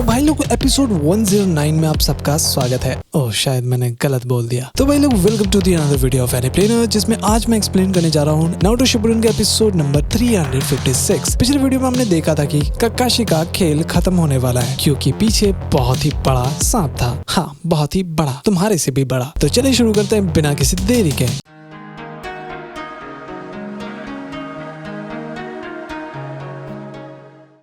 तो भाई लोग एपिसोड 109 में आप सबका स्वागत है। ओह शायद मैंने गलत बोल दिया। तो भाई लोग welcome to the another video of एनीप्लेनर, जिसमें आज मैं एक्सप्लेन करने जा रहा हूँ नारुतो शिपुडेन के एपिसोड नंबर 356। पिछले वीडियो में हमने देखा था कि काकाशी का खेल खत्म होने वाला है क्योंकि पीछे बहुत ही बड़ा सांप था। हाँ, बहुत ही बड़ा, तुम्हारे से भी बड़ा। तो चलिए शुरू करते हैं बिना किसी देरी के।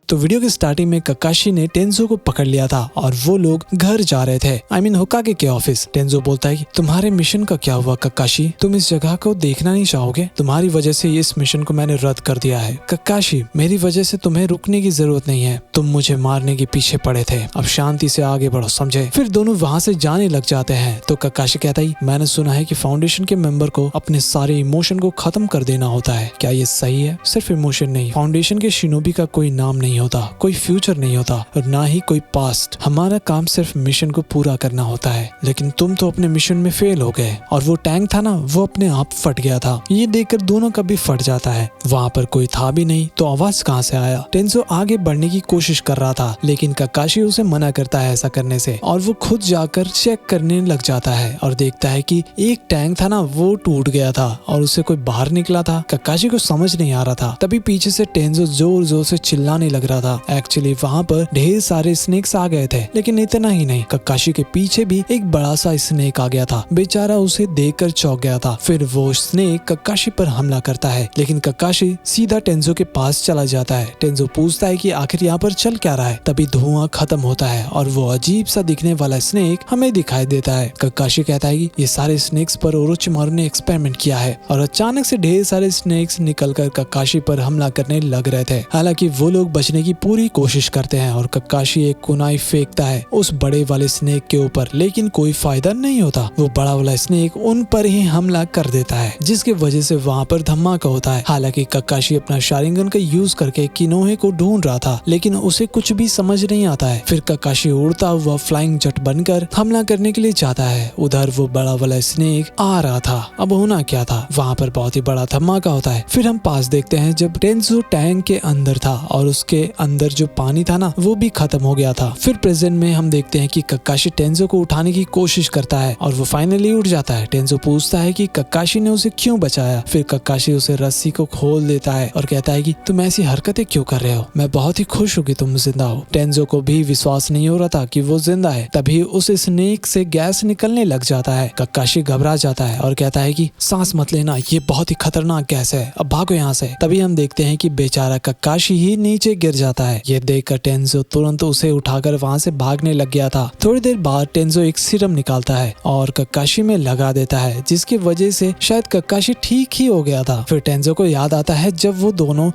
तो वीडियो की स्टार्टिंग में काकाशी ने टेंजो को पकड़ लिया था और वो लोग घर जा रहे थे। होकागे के ऑफिस। टेंजो बोलता है कि तुम्हारे मिशन का क्या हुआ काकाशी? तुम इस जगह को देखना नहीं चाहोगे? तुम्हारी वजह से इस मिशन को मैंने रद्द कर दिया है। काकाशी, मेरी वजह से तुम्हें रुकने की जरूरत नहीं है। तुम मुझे मारने के पीछे पड़े थे, अब शांति से आगे बढ़ो, समझे? फिर दोनों वहाँ से जाने लग जाते हैं। तो काकाशी कहता है, मैंने सुना है कि फाउंडेशन के मेंबर को अपने सारे इमोशन को खत्म कर देना होता है। क्या ये सही है? सिर्फ इमोशन नहीं, फाउंडेशन के शिनोबी का कोई नाम नहीं होता, कोई फ्यूचर नहीं होता और ना ही कोई पास्ट। हमारा काम सिर्फ मिशन को पूरा करना होता है। लेकिन तुम तो अपने मिशन में फेल हो गए और वो टैंक था ना, वो अपने आप फट गया था। ये देखकर दोनों का भी फट जाता है। वहाँ पर कोई था भी नहीं तो आवाज कहाँ से आया? टेंजो आगे बढ़ने की कोशिश कर रहा था लेकिन काकाशी उसे मना करता है ऐसा करने से और वो खुद जाकर चेक करने लग जाता है और देखता है कि एक टैंक था ना, वो टूट गया था और उससे कोई बाहर निकला था। काकाशी को समझ नहीं आ रहा था। तभी पीछे से टेंजो जोर जोर से चिल्लाने लग रहा था। एक्चुअली वहाँ पर ढेर सारे स्नेक्स आ गए थे, लेकिन इतना ही नहीं, काकाशी के पीछे भी एक बड़ा सा स्नेक आ गया था। बेचारा उसे देखकर चौंक गया था। फिर वो स्नेक काकाशी पर हमला करता है लेकिन काकाशी सीधा टेंजो के पास चला जाता है। टेंजो पूछता है कि आखिर यहाँ पर चल क्या रहा है? तभी धुआं खत्म होता है और वो अजीब सा दिखने वाला स्नेक हमें दिखाई देता है। काकाशी कहता है कि ये सारे स्नेक्स पर ओरोचिमारू ने एक्सपेरिमेंट किया है और अचानक से ढेर सारे स्नेक्स निकलकर काकाशी पर हमला करने लग रहे थे। हालांकि वो लोग बचने की पूरी कोशिश करते हैं और काकाशी एक कुनाई फेंकता है उस बड़े वाले स्नेक के ऊपर, लेकिन कोई फायदा नहीं होता। वो बड़ा वाला स्नेक उन पर ही हमला कर देता है जिसकी वजह से वहाँ पर धमाका होता है। हालांकि काकाशी अपना शारिंगन का यूज करके किनोहे को ढूंढ रहा था लेकिन उसे कुछ भी समझ नहीं आता है। फिर काकाशी उड़ता हुआ फ्लाइंग जेट बनकर हमला करने के लिए जाता है। उधर वो बड़ा वाला स्नेक आ रहा था। अब होना क्या था, वहाँ पर बहुत ही बड़ा धमाका होता है। फिर हम पास देखते हैं जब टेंजो टैंक के अंदर था और उसके अंदर जो पानी था ना, वो भी खत्म हो गया था। फिर प्रेजेंट में हम देखते हैं कि काकाशी टेंजो को उठाने की कोशिश करता है और वो फाइनली उठ जाता है। टेंजो पूछता है कि काकाशी ने उसे क्यों बचाया। फिर काकाशी उसे रस्सी को खोल देता है और कहता है कि तुम ऐसी हरकतें क्यों कर रहे हो? मैं बहुत ही खुश हूँ कि तुम जिंदा हो। टेंजो को भी विश्वास नहीं हो रहा था कि वो जिंदा है। तभी उस स्नेक से गैस निकलने लग जाता है। काकाशी घबरा जाता है और कहता है कि सांस मत लेना, ये बहुत ही खतरनाक गैस है, अब भागो यहाँ से। तभी हम देखते हैं कि बेचारा काकाशी ही नीचे गिर जाता है। ये देखकर टेंजो तुरंत उसे उठाकर वहाँ से भागने लग गया था। थोड़ी देर बाद टेंजो एक सीरम निकालता है और काकाशी में लगा देता है जिसकी वजह से शायद काकाशी ठीक ही हो गया था। फिर टेंजो को याद आता है जब वो दोनों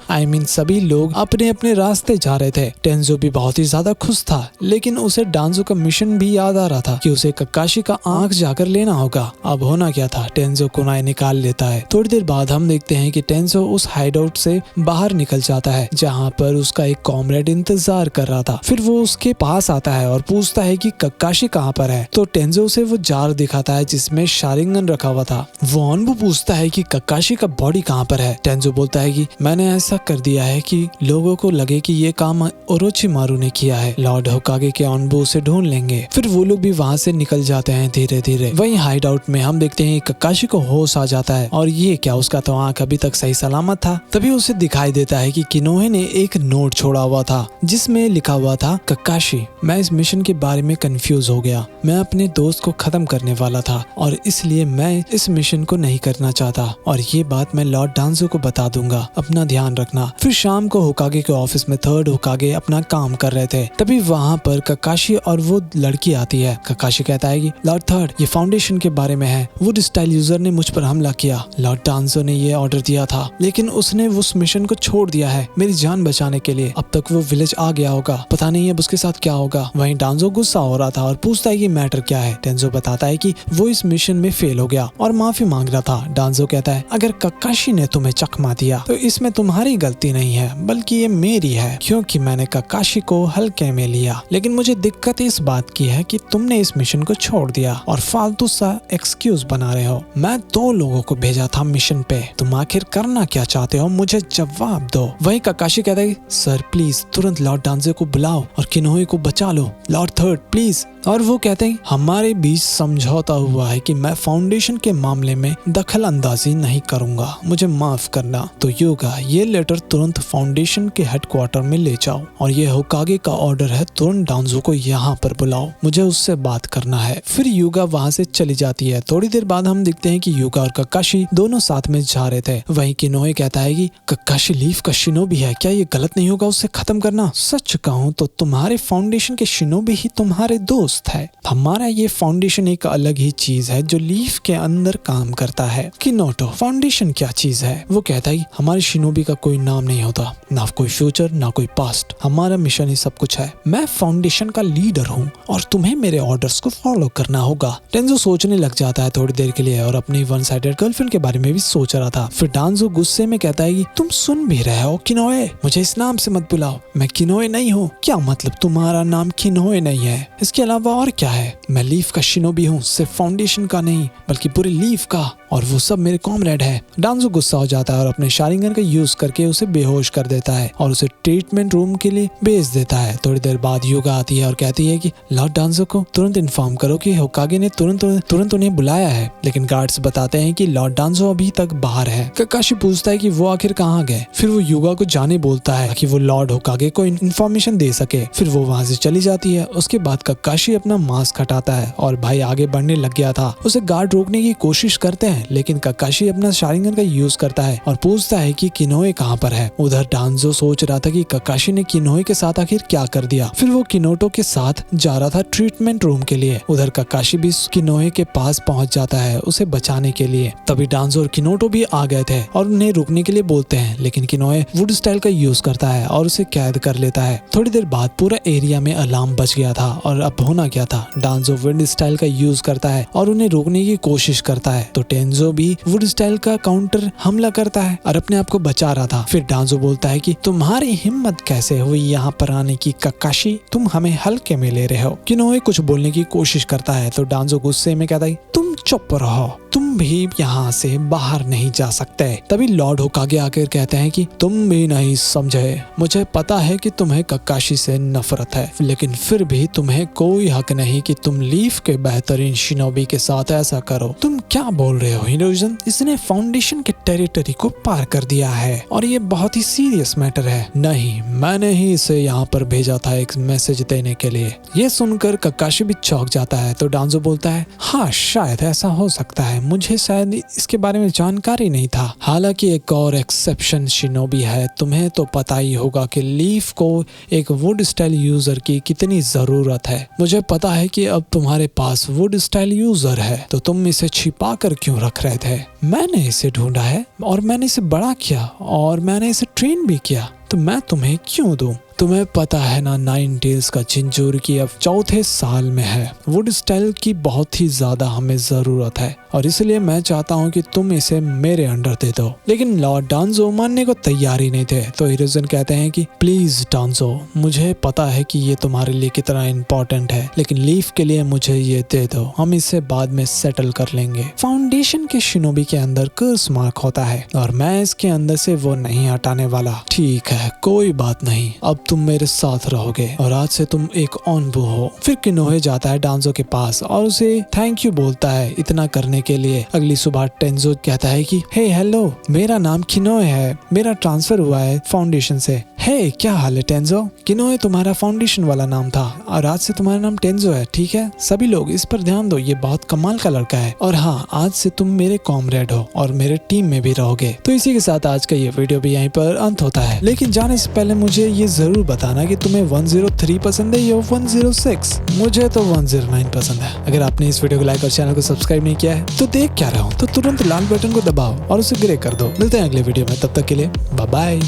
सभी लोग अपने अपने रास्ते जा रहे थे। टेंजो भी बहुत ही ज्यादा खुश था लेकिन उसे डांजो का मिशन भी याद आ रहा था कि उसे काकाशी का आंख जाकर लेना होगा। अब होना क्या था, टेंजो कुनाई निकाल लेता है। थोड़ी देर बाद हम देखते हैं कि टेंजो उस हाइडआउट से बाहर निकल जाता है जहाँ पर उसका एक कॉमरेड इंतजार कर रहा था। फिर वो उसके पास आता है और पूछता है कि काकाशी कहाँ पर है। तो टेंजो से वो जार दिखाता है जिसमें शारिंगन रखा हुआ था। वो पूछता है कि काकाशी का बॉडी कहाँ पर है। टेंजो बोलता है कि मैंने ऐसा कर दिया है कि लोगों को लगे कि ये काम ओरोचिमारू ने किया है। लॉर्ड होकागे के ऑनबू उसे ढूंढ लेंगे। फिर वो लोग भी वहाँ से निकल जाते हैं धीरे धीरे। वहीं हाइड आउट में हम देखते हैं काकाशी को होश आ जाता है और ये क्या, उसका तो आंख अभी तक सही सलामत था। तभी उसे दिखाई देता है कि किनोहे ने एक नोट छोड़ा हुआ था जिसमें लिखा हुआ था, काकाशी, मैं इस मिशन के बारे में कंफ्यूज हो गया। मैं अपने दोस्त को खत्म करने वाला था और इसलिए मैं इस मिशन को नहीं करना चाहता और ये बात मैं लॉर्ड डांजो को बता दूंगा, अपना ध्यान रखना। फिर शाम को होकागे के ऑफिस में थर्ड होकागे अपना काम कर रहे थे। तभी वहाँ पर काकाशी और वो लड़की आती है। काकाशी कहता है कि लॉर्ड थर्ड, ये फाउंडेशन के बारे में है। वो डिस्टाइल यूजर ने मुझ पर हमला किया। लॉर्ड डांजो ने ये ऑर्डर दिया था लेकिन उसने उस मिशन को छोड़ दिया है मेरी जान बचाने के लिए। अब तक वो विलेज आ गया होगा, पता नहीं अब उसके साथ क्या होगा। वहीं डांजो गुस्सा हो रहा था और पूछता है कि मैटर क्या है। टेंजो बताता है कि वो इस मिशन में फेल हो गया और माफी मांग रहा था। डांजो कहता है, अगर काकाशी ने तुम्हें चकमा दिया तो इसमें तुम्हारी गलती नहीं है बल्कि ये मेरी है, क्योंकि मैंने काकाशी को हल्के में लिया। लेकिन मुझे दिक्कत इस बात की है कि तुमने इस मिशन को छोड़ दिया और फालतू सा एक्सक्यूज बना रहे हो। मैं 2 लोगों को भेजा था मिशन पे, तुम आखिर करना क्या चाहते हो, मुझे जवाब दो। वहीं काकाशी कहता है, सर सर प्लीज तुरंत लॉर्ड डांजो को बुलाओ और किनोए को बचा लो, लॉर्ड थर्ड प्लीज। और वो कहते हैं हमारे बीच समझौता हुआ है कि मैं फाउंडेशन के मामले में दखल अंदाजी नहीं करूंगा, मुझे माफ करना। तो युगा ये लेटर तुरंत फाउंडेशन के हेडक्वार्टर में ले जाओ और ये होकागे का ऑर्डर है, तुरंत डांजो को यहाँ पर बुलाओ, मुझे उससे बात करना है। फिर युगा वहाँ से चली जाती है। थोड़ी देर बाद हम देखते हैं कि युगा और ककाशी दोनों साथ में जा रहे थे। वहीं किनोए कहता है कि ककाशी लीफ का शिनोबी है, क्या ये गलत नहीं होगा उसे खत्म करना? सच कहूँ तो तुम्हारे फाउंडेशन के शिनोबी ही तुम्हारे दोस्त है, हमारा ये फाउंडेशन एक अलग ही चीज है जो लीफ के अंदर काम करता है। किनोटो फाउंडेशन क्या चीज है? वो कहता है हमारे शिनोबी का कोई नाम नहीं होता, ना कोई फ्यूचर ना कोई पास्ट, हमारा मिशन ही सब कुछ है। मैं फाउंडेशन का लीडर हूँ और तुम्हें मेरे ऑर्डर्स को फॉलो करना होगा। टेंजो सोचने लग जाता है थोड़ी देर के लिए और अपनी वन साइडेड गर्लफ्रेंड के बारे में भी सोच रहा था। फिर डांजो गुस्से में कहता है कि तुम सुन भी रहे हो किनोए, मुझे इस नाम से मत बुलाओ, मैं किनोए नहीं हूँ। क्या मतलब तुम्हारा नाम किनोए नहीं है? इसके अलावा और क्या है? मैं लीफ का शिनोबी हूँ, सिर्फ फाउंडेशन का नहीं बल्कि पूरे लीफ का, और वो सब मेरे कॉमरेड है। डांजो गुस्सा हो जाता है और अपने शारिंगन का यूज करके उसे बेहोश कर देता है और उसे ट्रीटमेंट रूम के लिए भेज देता है। थोड़ी देर बाद युगा आती है और कहती है कि लॉर्ड डांजो को तुरंत इन्फॉर्म करो कि होकागे ने तुरंत उन्हें बुलाया है, लेकिन गार्ड्स बताते हैं कि लॉर्ड डांजो अभी तक बाहर है। ककाशी पूछता है कि वो आखिर कहाँ गए। फिर वो युगा को जाने बोलता है कि वो लॉर्ड होकागे को इन्फॉर्मेशन दे सके। फिर वो वहाँ से चली जाती है। उसके बाद ककाशी अपना मास्क हटाता है और भाई आगे बढ़ने लग गया था। उसे गार्ड रोकने की कोशिश करते हैं, लेकिन ककाशी अपना शारिंगन का यूज करता है और पूछता है कि किनोए कहाँ पर है। उधर डांजो सोच रहा था कि ककाशी ने किनोए के साथ आखिर क्या कर दिया। फिर वो किनोटो के साथ जा रहा था ट्रीटमेंट रूम के लिए। उधर ककाशी भी किनोए के पास पहुंच जाता है उसे बचाने के लिए। तभी डांजो और किनोटो भी आ गए थे और उन्हें रुकने के लिए बोलते हैं, लेकिन किनोए वुड स्टाइल का यूज करता है और उसे कैद कर लेता है। थोड़ी देर बाद पूरा एरिया में अलार्म बज गया था और अब होना क्या था, डांजो वुड स्टाइल का यूज करता है और उन्हें रोकने की कोशिश करता है। तो टेंजो भी वुड स्टाइल का काउंटर हमला करता है और अपने आप को बचा रहा था। फिर डांजो बोलता है कि तुम्हारी हिम्मत कैसे हुई यहाँ पर आने की ककाशी, तुम हमें हल्के में ले रहे हो। किनोए कुछ बोलने की कोशिश करता है तो डांजो गुस्से में कहता है तुम चुप रहो, तुम भी यहाँ से बाहर नहीं जा सकते। तभी लॉर्ड होकागे आकर कहते हैं कि तुम भी नहीं समझे, मुझे पता है कि तुम्हें ककाशी से नफरत है, लेकिन फिर भी तुम्हें कोई हक नहीं कि तुम लीफ के बेहतरीन शिनोबी के साथ ऐसा करो। तुम क्या बोल रहे हो हिरोजन? इसने फाउंडेशन के टेरिटरी को पार कर दिया है और ये बहुत ही सीरियस मैटर है। नहीं, मैंने ही इसे यहाँ पर भेजा था एक मैसेज देने के लिए। ये सुनकर ककाशी भी चौंक जाता है तो डांजो बोलता है हाँ शायद ऐसा हो सकता है, मुझे शायद इसके बारे में जानकारी नहीं था। हालांकि एक और एक्सेप्शन शिनोबी है, तुम्हें तो पता ही होगा कि लीफ को एक वुड स्टाइल यूजर की कितनी जरूरत है। मुझे पता है कि अब तुम्हारे पास वुड स्टाइल यूजर है, तो तुम इसे छिपा कर क्यों रख रहे थे? मैंने इसे ढूंढा है और मैंने इसे बड़ा किया और मैंने इसे ट्रेन भी किया, तो मैं तुम्हें क्यों दूं? तुम्हें पता है ना, नाइन टेल्स का जिंजूरकी अब 4थे साल में है। वुड स्टाइल की बहुत ही ज्यादा हमें जरूरत है और इसलिए मैं चाहता हूँ कि तुम इसे मेरे अंडर दे दो। लेकिन लॉर्ड डांजो मानने को तैयार ही नहीं थे। तो हिरोजन कहते हैं कि प्लीज डांजो, मुझे पता है कि ये तुम्हारे लिए कितना इम्पोर्टेंट है, लेकिन लीफ के लिए मुझे ये दे दो, हम इसे बाद में सेटल कर लेंगे। फाउंडेशन के शिनोबी के अंदर कर्स मार्क होता है और मैं इसके अंदर से वो नहीं हटाने वाला। ठीक है, कोई बात नहीं, अब तुम मेरे साथ रहोगे और आज से तुम एक ऑनबू हो। फिर किनोए जाता है डांजो के पास और उसे थैंक यू बोलता है इतना करने के लिए। अगली सुबह टेंजो कहता है कि हे हेलो, मेरा नाम किनोए है, मेरा ट्रांसफर हुआ है फाउंडेशन से। हे क्या हाल है टेंजो? किनोए तुम्हारा फाउंडेशन वाला नाम था और आज से तुम्हारा नाम टेंजो है, ठीक है? सभी लोग इस पर ध्यान दो, ये बहुत कमाल का लड़का है और हाँ, आज से तुम मेरे कॉमरेड हो और मेरे टीम में भी रहोगे। तो इसी के साथ आज का ये वीडियो भी यहीं पर अंत होता है, लेकिन जाने से पहले मुझे ये जरूर बताना कि तुम्हें 103 पसंद है या 106। मुझे तो 109 पसंद है। अगर आपने इस वीडियो को लाइक और चैनल को सब्सक्राइब नहीं किया है तो देख क्या रहा हूँ, तो तुरंत लाल बटन को दबाओ और उसे ग्रे कर दो। मिलते हैं अगले वीडियो में, तब तक के लिए बाय बाय।